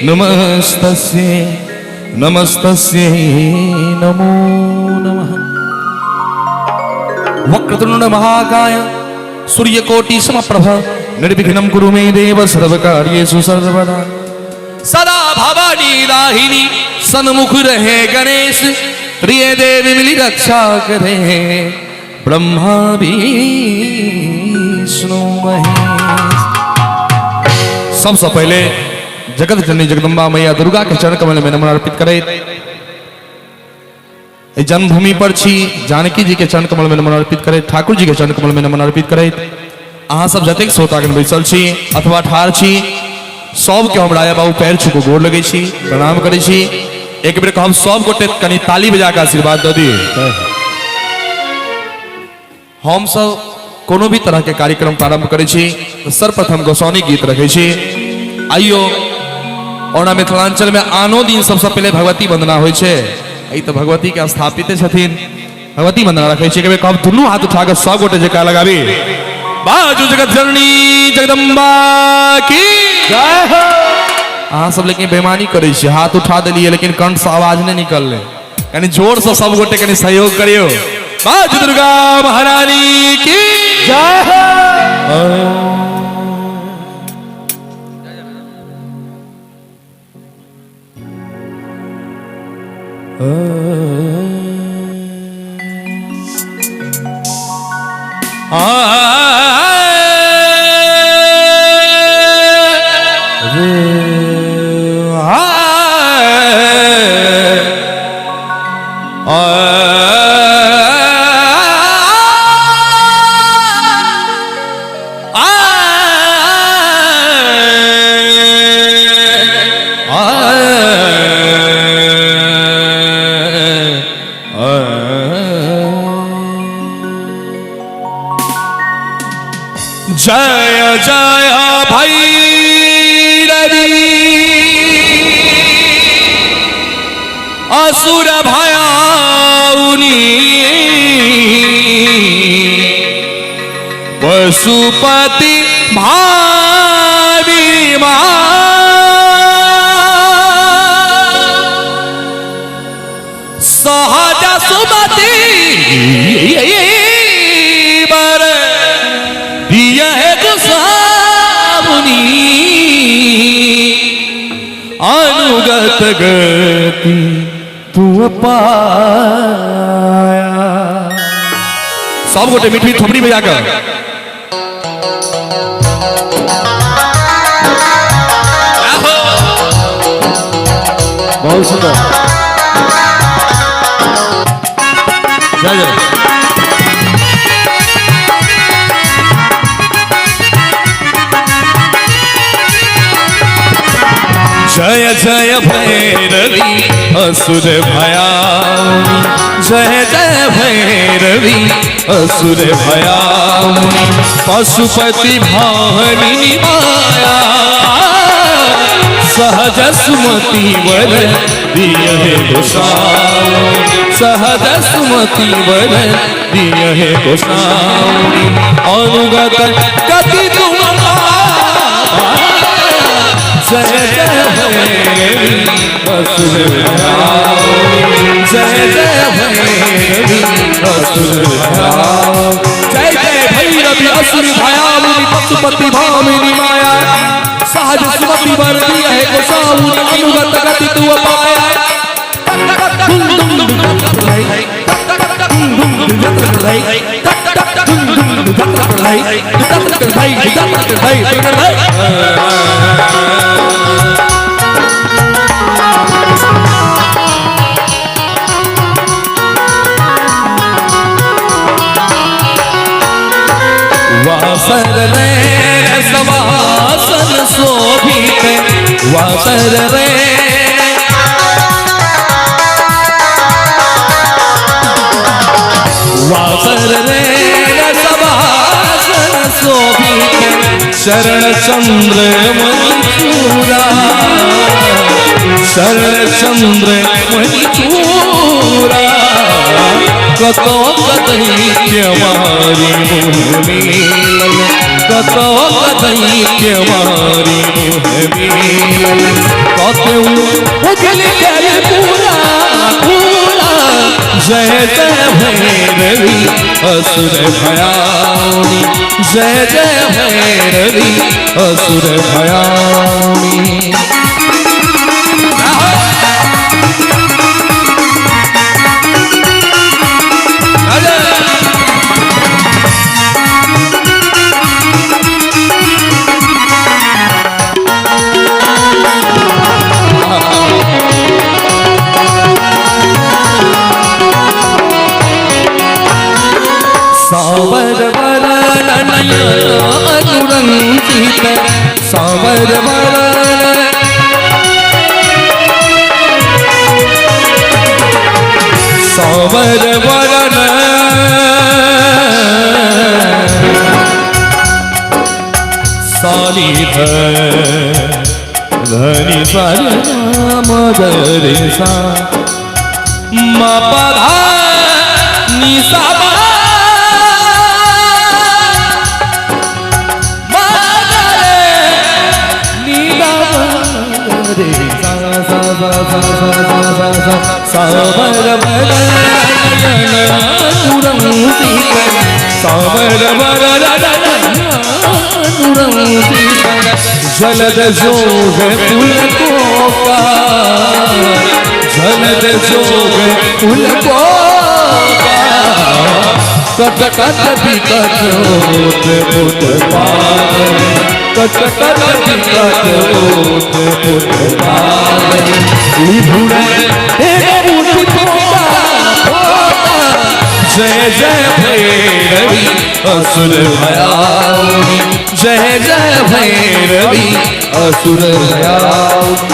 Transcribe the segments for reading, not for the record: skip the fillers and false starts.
नमस्तस्यै नमस्तस्यै नमो नमः। वक्रतुंड महाकाय सूर्यकोटि समप्रभ निर्विघ्नं कुरु मे देव सर्वकार्येषु सर्वदा। सदा भवानी दाहिनी सन्मुख रहे गणेश, प्रिय देवी मिली रक्षा करे ब्रह्मा विष्णु महेश। सबसे पहले जगत जननी जगदम्बा मैया दुर्गा के चरण कमल में नमन अर्पित करे। जन्मभूमि पर छी जानकी जी के चरण कमल में नमन अर्पित करे, ठाकुर जी के चरण कमल में नमन अर्पित करे। अहाँ सब जतेक श्रोतागण बैसल छी अथवा ठाढ़ छी सब के हम राजा बाबू पैर छू को गोर लगे छी, प्रणाम करे छी। एक बेर हम सब गोटे कनी ताली बजा के आशीर्वाद दे दिए। हम सब कोनो भी तरह के कार्यक्रम प्रारंभ करे छी तो सर्वप्रथम गोसाउनी गीत रखे छी। आइयो और मिथिलांचल में आनो दिन सबसे पहले भगवती वंदना होय छे। आई तो भगवती के स्थापित छथिन, भगवती वंदना रखे छी। हम दुनू हाथ उठा के सब गोटे जयकार लगाबी। बाजू जगत जननी जगदम्बा की जय हो। अहाँ सब लेकिन बेईमानी करे छी, हाथ उठा दिलिए लेकिन कंठ से आवाज नहीं निकलले। कनी जोर से सब गोटे कनी सहयोग करियो। बाजू दुर्गा महारानी की जय हो। जय जय भैरवी असुर भयाउनी, पशुपति भावी सहज सुमति अनुगत गति तू पाया। सब गोटे मीठी थोपड़ी बजा कर बहुत सुंदर। जय जय जय जय भैरवी असुर भयाउनी, जय जय भैरवी असुर भयाउनी, पशुपति भामिनी माया सहज सुमति वर दियहे गोसाउनी, सहज सुमति वर दियहे गोसाउनी, अनुगत गति तुम जय जय भैरवी असुर भयाउनी, जय जय भैरवी असुर भयाउनी, जय जय भैरवी असुर भयाउनी, पशुपति भामिनी माया सहज सुमति वर दियहे गोसाउनी, अनुगत गति तू पाया। वासर रे सवासन शोभित, वासर रे वासर रे सवासन शोभित, शरण चंद्र मणिचूरा, शरण चंद्र मणिचूरा, कतो कदैत्य मारी मुनि कतो कतई के मारी मुहबीर कतो उगल कर पूरा पूरा जय जय भैरवी असुर भयानी जय जय भैरवी असुर भयानी सावर वरण अनुरंजित सावर वरण सावर वरण साली धनी सारी मदरे सा मा पधा निसा सावर जलद जोग पुल को जलद जोग पुल को कट कट बिकट होत पुट पार कट कट बिकट होत पुट पार जय जय भैरवी असुर भयानी जय जय भैरवी असुर भयानी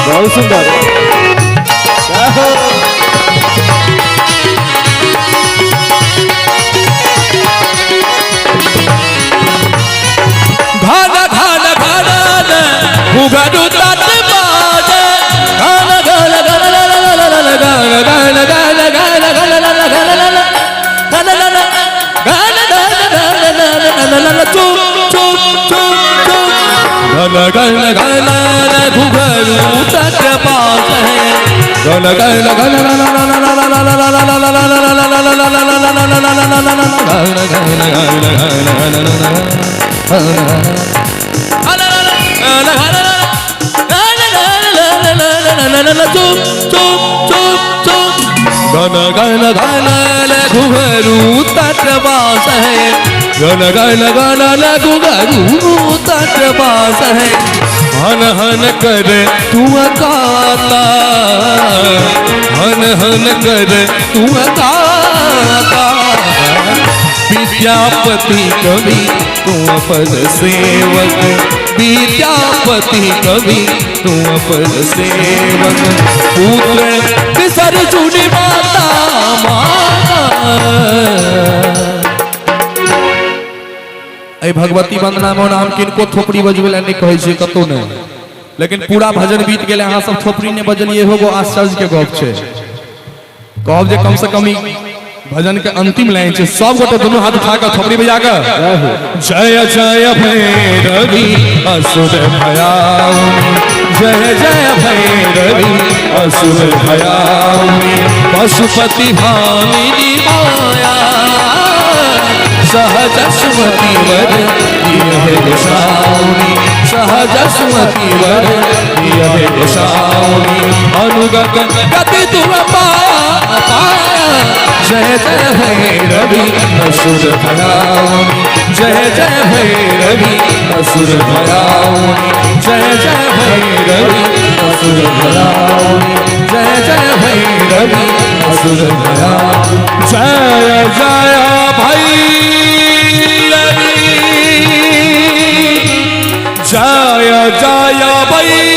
बहुत सुंदर घाना घाना घाना उगडू तात बाज घाना घाना घाना घाना घाना घाना घाना घाना चुप चुप चुप चुप घाना घाना घाना घुघरू तात बाज घाना घाना घाना चुप चुप चुप चुप गन गन गन घुघरू तटवास है गन गन गन घुघरू तटवास है हन हन कर तू काता हन हन कर तू काता विद्यापति कवि तू पद सेवक विद्यापति कवि तू पद सेवक पुत्र बिसर चुनी माता माता भगवती वंदना में नाम किनको थोपड़ी बजबे नहीं कहे छे कतो नहीं लेकिन पूरा भजन बीत गेले अहाँ सब थोपड़ी ने बजलिए होगो आश्चर्य के गप छे कहब जे कम से कम भजन के अंतिम लाइन छे सब गोटे दोनों हाथ उठा कर थोपड़ी बजा कर जय जय भैरवी असुर भयानी जय जय भैरवी असुर भयानी पशुपति भामिनी माया सहज सुमति वर दिए गोसाउनी सहज सुमति वर दिए गोसाउनी अनुगत गति तुम पाया जय जय भैरवी असुर भयानी जय जय भैरवी असुर भयानी जय जय भैरवी असुर भयानी जय जय भैरवी असुर भयानी जय जय जय जय भैरवी